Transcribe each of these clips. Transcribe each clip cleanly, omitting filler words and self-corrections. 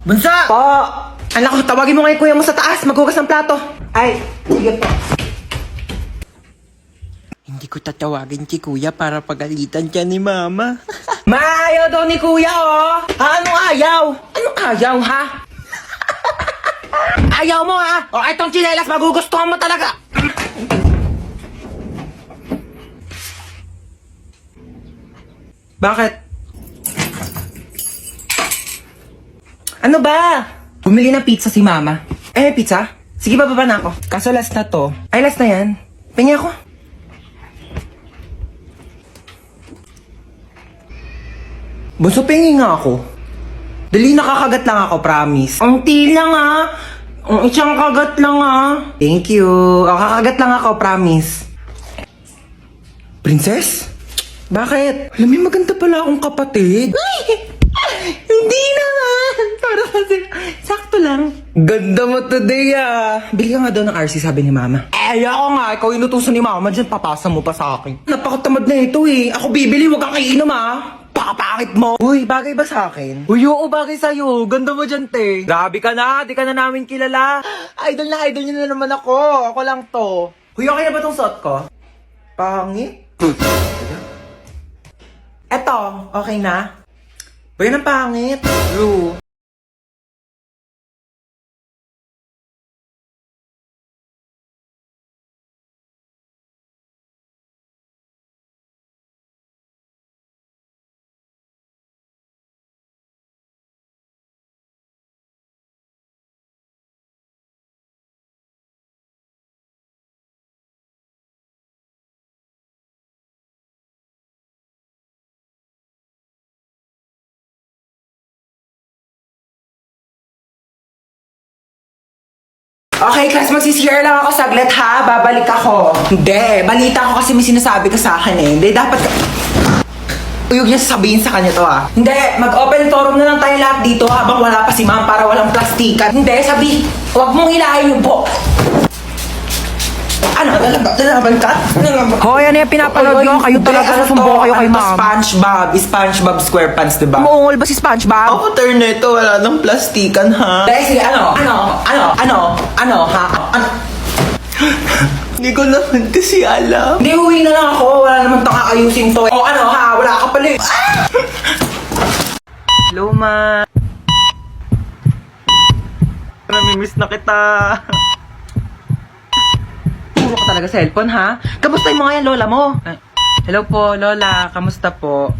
Bunso! Po! Anak ko, tawagin mo ngayon kuya mo sa taas. Maghugas ng plato. Ay, sige po. Hindi ko tatawagin si kuya para pagalitan siya ni mama. Maayaw daw ni kuya, oh! Ha? Anong ayaw? Anong ayaw, ha? Ayaw mo, ha? O, itong tsinelas, magugustuhan mo talaga. Bakit? Ano ba? Bumili ng pizza si mama. Pizza? Sige, bababa na ako. Kaso last na to. Ay, last na yan. Pengi ako. Bunso, pengi nga ako. Dali, nakakagat lang ako, promise. Ang lang, ha? Ang isang kagat lang, ha? Thank you. Kakagat lang ako, promise. Princess? Bakit? Alam mo, maganda pala akong kapatid. Hindi naman. Para kasi, sakto lang. Ganda mo today, ah. Bili ka nga daw ng RC, sabi ni mama. Ako nga. Ikaw inutusan ni mama dyan. Papasa mo pa sa akin. Napakatamad na ito, eh. Ako bibili, wag kang kainom, ah. Pakapangit mo. Uy, bagay ba sa akin? Uy, oo, bagay sa'yo. Ganda mo dyan, te. Grabe ka na. Di ka na namin kilala. Idol niyo na naman ako. Ako lang to. Uy, okay na ba tong suot ko? Pangit. Eto, okay na? Uy, ang pangit. Blue. Okay, class, magsisiyare lang ako saglit, ha? Babalik ako. Hindi, balita ko kasi may sinasabi ka sa akin, eh. Hindi, dapat ka... Uyog niya sasabihin sa kanya to, ha? Hindi, mag-open forum na lang tayo lahat dito habang wala pa si ma'am para walang plastikan. Hindi, sabi, huwag mong hilahin yung po. Ano? Lalaban ka? Hoy, ano yung pinapanood nyo? Kayo talaga susumbo kayo kay ma'am. SpongeBob SquarePants, diba? Umuungol ba si SpongeBob? Ako, turn nito, wala nang plastikan, ha? Sige, ano, ha? Hindi ko naman kasi alam. Hindi, uwi na lang ako. Wala naman tang kakayusin to. O ano, ha? Wala ka pala. Hello, ma. Namimiss na kita. Puro ka talaga cellphone, ha? Kamusta mo nga yan, lola mo? Hello po, Lola. Kamusta po?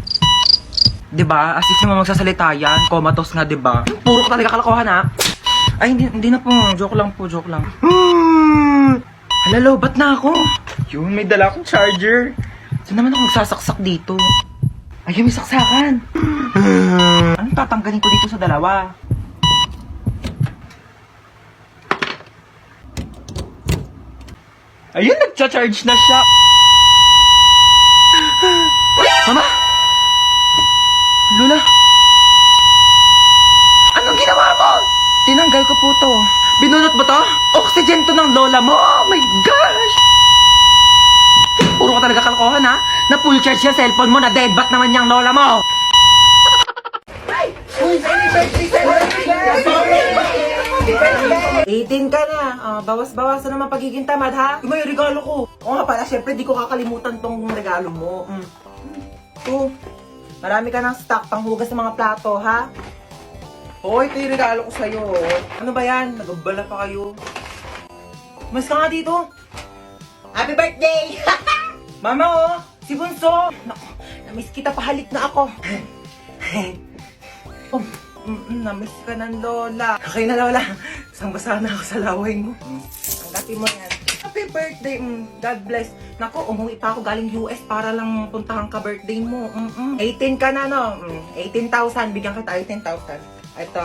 Diba? As if naman magsasalita yan. Comatose nga, diba? Puro ka talaga kalokohan, ha? Ay, hindi na po. Joke lang po, joke lang. Halalo, ba't na ako? Yun, may dala akong charger. Saan naman ako magsasaksak dito? Ayun, may saksakan. Anong tatanggalin ko dito sa dalawa? Ayun, nagcha-charge na siya. Mama? Lola? Anong ginawa mo? Tinanggal ko po to. Binunot mo to? Oxygen to ng lola mo? Oh my gosh! Puro ka talaga kalokohan, ha? Na full charge yung cellphone mo, na dead bat naman yung lola mo! 18 ka na. Bawas-bawasan naman pagiging tamad, ha? Yung may regalo ko. Oo nga pala, syempre di ko kakalimutan tong regalo mo. Oh, marami ka ng stock panghugas ng mga plato, ha? Oo, ito yung regalo ko sa'yo. Ano ba yan? Nagabala pa kayo. Mas ka nga dito. Happy birthday! Mama, oh! Si Bunso! Naku, namiss kita, pahalik na ako. Namiss ka ng lola. Okay na, lola. Basang-basa na ako sa laway mo. Tanggapin mo yan. Happy birthday. God bless. Naku, umuwi pa ako galing US para lang puntahan ka birthday mo. 18 ka na, no? 18,000. Bigyan kita 18,000. Ito,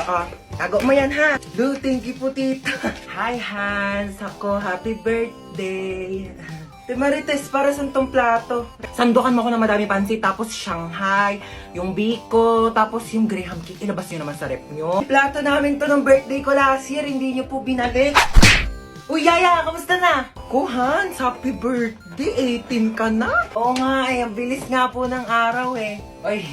tago mo yan, ha? Lu, thank you po, tita. Hi, Hans. Ako, happy birthday. Te Marites, para sa tong plato. Sandukan mo ko ng madami pansit, tapos Shanghai, yung biko, tapos yung Graham cake. Ilabas nyo naman sa rep nyo. Plato namin to ng birthday ko last year, hindi nyo po binalik. Uy, Yaya, kamusta na? Ko, Hans, happy birthday. 18 ka na? Oo nga, ang bilis nga po ng araw, eh. Uy,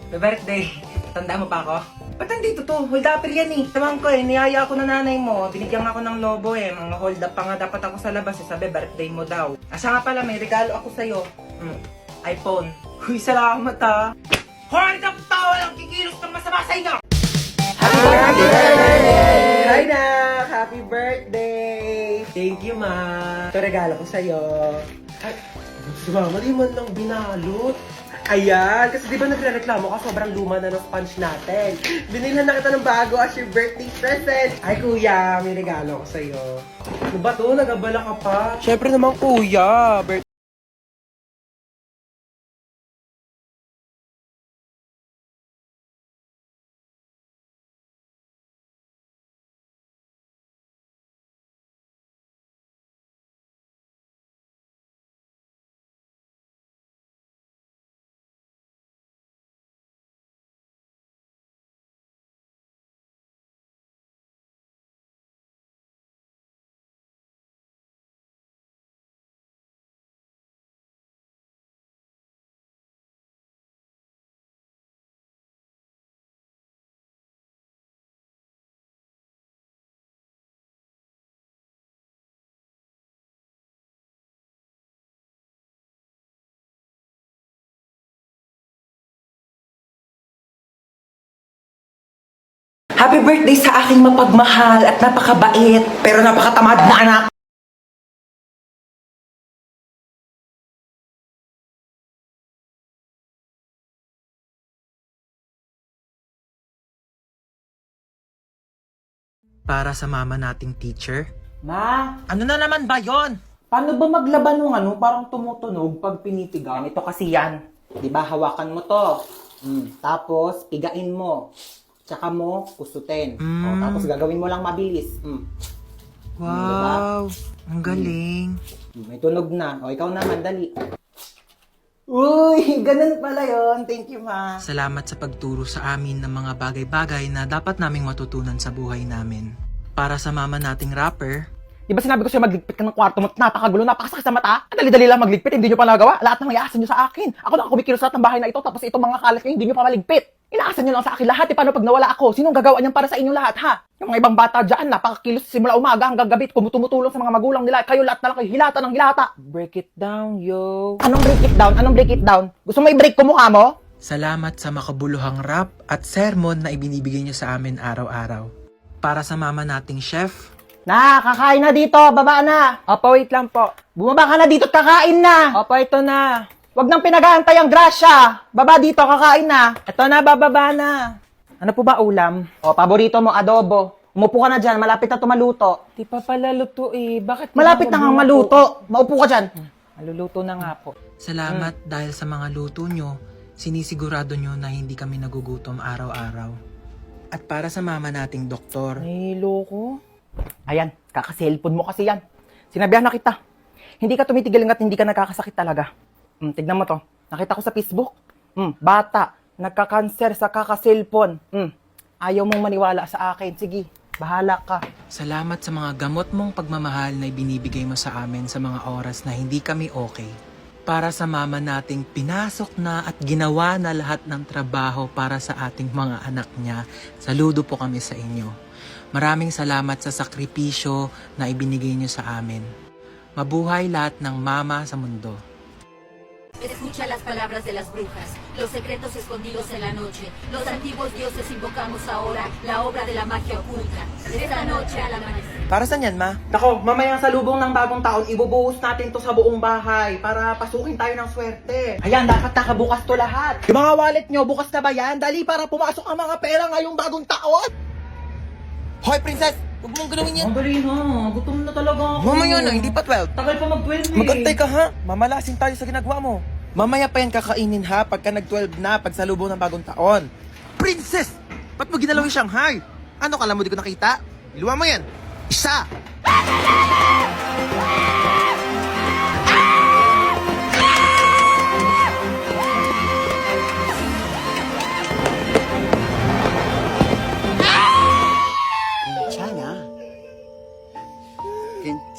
happy birthday. Tanda mo pa ako? Ba't nandito to? Hold upper yan eh. Sabihan ko niyaya ako na nanay mo. Binigyan ako ng lobo Mga hold up pa nga dapat ako sa labas Sabi, birthday mo daw. Siya nga pala, may regalo ako sa'yo. iPhone. Uy, salamat ha. Hold up tao lang kikilos ng masama sa inyo! Happy birthday! Hi na! Happy birthday! Thank you, ma. Ito regalo ko sa'yo. Ay, mali man lang binalot. Ayan, kasi di ba nagre-reklamo ka, sobrang luma na ng sponge natin. Binilhan na kita ng bago as your birthday present. Ay kuya, may regalo ko sa'yo. Ano ba to? Nagabala ka pa? Syempre naman kuya, Happy birthday sa aking mapagmahal at napakabait, pero napakatamad na anak. para sa mama nating teacher. Ma, Ano na naman ba yon? paano ba maglaban ng parang tumutunog pag pinitigan? Ito kasi yan. Di ba, hawakan mo to. Tapos, pigain mo. Tsaka mo, kusutin. Tapos, gagawin mo lang mabilis. Wow, ang galing. May tunog na. O, ikaw naman, dali. Uy, ganun pala yon. Thank you, ma. Salamat sa pagturo sa amin ng mga bagay-bagay na dapat naming matutunan sa buhay namin. Para sa mama nating rapper, Di ba sinabi ko sa'yo magligpit ka ng kwarto mo? Napakagulo, napakasakit sa mata. Ang dali-dali lang magligpit, hindi nyo pa nagawa. Lahat ng iaasan nyo sa akin. Ako na kumikilos lahat ng bahay na ito, tapos itong mga kalat nyo, hindi nyo pa maligpit. Inaasan nyo lang sa akin lahat. Paano pag nawala ako? Sinong gagawa niyan para sa inyong lahat, ha? Yung mga ibang bata dyan, napakakilos simula umaga hanggang gabi, tumutulong sa mga magulang nila. Kayo lahat na lang kayo, hilata ng hilata. break it down, yo. Anong break it down? Anong break it down? Gusto mo i-break ko mukha mo? Salamat sa makabuluhang rap at sermon na ibinibigay niyo sa amin araw-araw. Para sa mama nating chef, Kakain na dito, baba na. Opo, wait lang po. Bumaba ka na dito at kakain na. Opo, ito na. Huwag nang pinag-aantay ang grasya. Baba dito, kakain na. Ito na, bababa na. Ano po ba ulam? O, paborito mo, adobo. Umupo ka na dyan, malapit na tumaluto. Di pa pala luto eh. Bakit Malapit na kang maluto. Maupo ka dyan. Maluluto na nga po. Salamat dahil sa mga luto nyo, sinisigurado nyo na hindi kami nagugutom araw-araw. At para sa mama nating doktor, Nahilo ko. Ayan, kaka-cellphone mo kasi yan. Sinabihan na kita. Hindi ka tumitigil hanggat hindi ka nagkakasakit talaga. Tignan mo to. Nakita ko sa Facebook. Bata, nagka-cancer sa kaka-cellphone. Ayaw mong maniwala sa akin. Sige, bahala ka. salamat sa mga gamot mong pagmamahal na ibinibigay mo sa amin sa mga oras na hindi kami okay. Para sa mama nating pinasok na at ginawa na lahat ng trabaho para sa ating mga anak niya, saludo po kami sa inyo. Maraming salamat sa sakripisyo na ibinigay niyo sa amin. Mabuhay lahat ng mama sa mundo. Escucha las palabras de las brujas, los secretos escondidos en la noche. Los antiguos dioses invocamos ahora la obra de la magia oculta. Esta noche al amanecer. Para saan yan, ma? Nako, mamayang salubong ng bagong taon, ibubuhos natin to sa buong bahay para pasukin tayo ng swerte. Ayan, dapat nakabukas to lahat. Yung mga wallet nyo, bukas na ba yan? Dali para pumasok ang mga pera ngayong bagong taon. Hoy, princess! Huwag mong galawin yan! Ang dali na, gutom na talaga ako. Mamaya na, hindi pa 12. Tagal pa mag-12 eh. Magantay ka ha! Mamalasin tayo sa ginagawa mo. Mamaya pa yan kakainin ha pagka nag-12 na pagsalubong ng bagong taon. Princess! Ba't mo ginalaw yung Shanghai? Ano kala mo di ko nakita? Iluwa mo yan! Isa!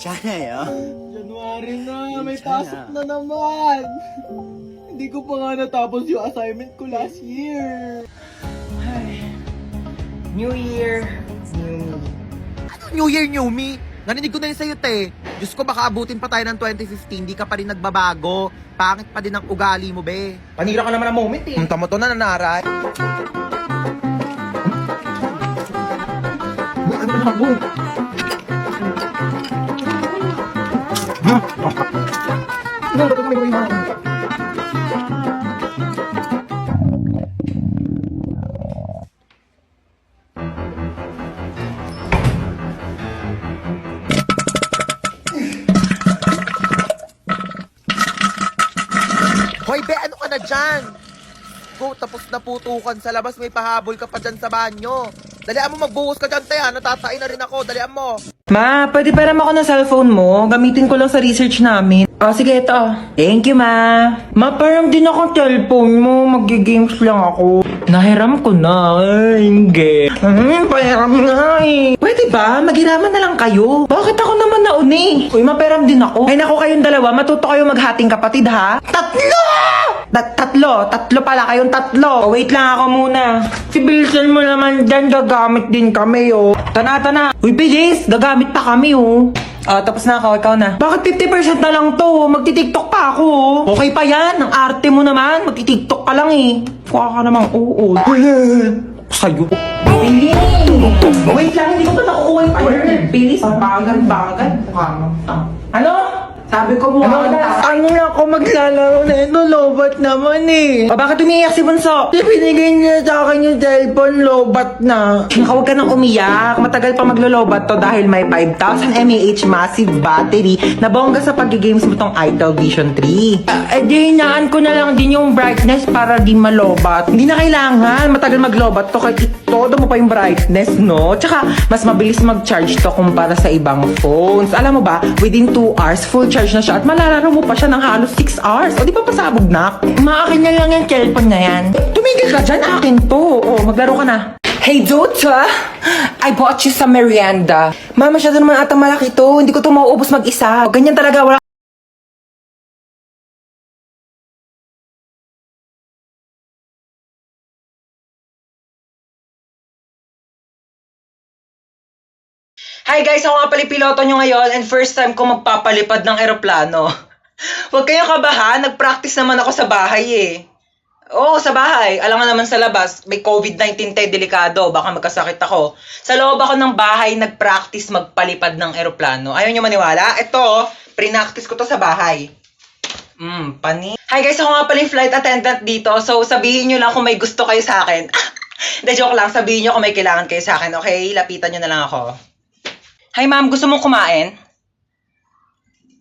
괜찮아요. January na, may pasok na naman. Hindi ko pa nga natapos yung assignment ko last year. Ay, New Year, New Me. New Year, New Me. Narinig ko na yun sa'yo, te. Diyos ko, baka abutin pa tayo ng 2015, di ka pa rin nagbabago. Pangit pa din ang ugali mo, be. Panira ka naman ng moment eh. Punta mo to na nanaray. Hoy, be, ano ka na dyan? Go, tapos naputukan sa labas, may pahabol ka pa dyan sa banyo. Dalian mo, magbuhos ka dyan, te, ha? Natatain na rin ako, dalian mo. Ma, pwede param ako ng cellphone mo? Gamitin ko lang sa research namin. Oh, sige, ito. Thank you, ma. Ma, param din akong cellphone mo. Mag-games lang ako. Nahiram ko na. Ay, hindi. Pahiram na eh. Pwede ba? Maghiraman na lang kayo. Bakit ako naman nauni? Uy, maparam din ako. Ay, naku kayong dalawa. Matuto kayo maghating kapatid, ha? Tatlo! Tatlo pala kayong tatlo. Oh, wait lang ako muna. Si Bilson mo naman dyan, gagamit din kami, oh. Tana. Uy, bilis. Gagamit pa kami, oh. Ah, tapos na ako. Ikaw na. Bakit 50% na lang to? Magti-tiktok pa ako, oh. Okay pa yan. Ang arte mo naman. Magti-tiktok ka lang, eh. Kuha ka namang oo. Sa'yo. Bilis! Wait lang, hindi ko pa nakukuha yung partner. Bilis, bagal. Ano? Sabi ko mo, ano na ako maglalaro na ito, lobat naman eh. Bakit umiiyak si Bunso? Binigay niya sa akin yung cellphone, lobat na. Huwag ka nang umiyak. Matagal pa maglo-lobat to dahil may 5,000 mAh massive battery na bongga sa pag-games mo tong Itel Vision 3. Di hinaan ko na lang din yung brightness para di malobat. Hindi na kailangan. Matagal maglobat to kahit todo mo pa yung brightness, no? Tsaka, mas mabilis mag-charge to kumpara sa ibang phones. Alam mo ba, within 2 hours, full charge na siya at malalaro mo pa siya ng halos 6 hours. O di ba pasabog na? Maakin na lang yung cellphone na yan. Tumigil ka dyan, akin to. O, maglaro ka na. Hey, Dota! I bought you some merienda. Ma, masyado naman atang malaki to. Hindi ko to mauubos mag-isa. Ganyan talaga, wala. Hi guys, ako nga pala piloto nyo ngayon and first time ko magpapalipad ng eroplano. Huwag kayong kabahan, nag-practice naman ako sa bahay eh. Oo, sa bahay. Alam nga naman sa labas, may COVID-19 tayo, delikado, baka magkasakit ako. Sa loob ako ng bahay, nag-practice magpalipad ng eroplano. Ayaw nyo maniwala? Ito, pre-practice ko to sa bahay. Pani. Hi guys, ako nga pala yung flight attendant dito, so sabihin nyo lang kung may gusto kayo sa akin. Hindi, joke lang, sabihin nyo kung may kailangan kayo sa akin, okay? Lapitan nyo na lang ako. Hi ma'am, gusto mong kumain?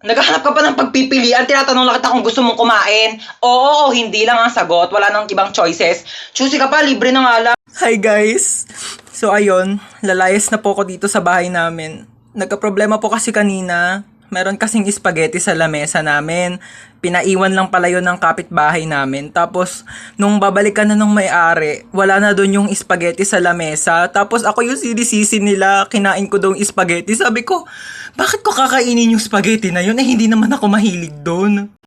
Naghahanap ka pa ng pagpipilian, tinatanong lang kita kung gusto mong kumain. Oo, hindi lang ang sagot, wala nang ibang choices. Choosy ka pa, libre na nga lang. Hi guys! So ayun, lalayas na po ako dito sa bahay namin. Nagka-problema po kasi kanina. Meron kasing spaghetti sa lamesa namin. Pinaiwan lang pala yun ng kapitbahay namin. Tapos, nung babalikan na nung may-ari, wala na doon yung spaghetti sa lamesa. Tapos ako yung sinisisi nila, kinain ko daw yung spaghetti. Sabi ko, bakit ko kakainin yung spaghetti na yun? Eh, hindi naman ako mahilig doon.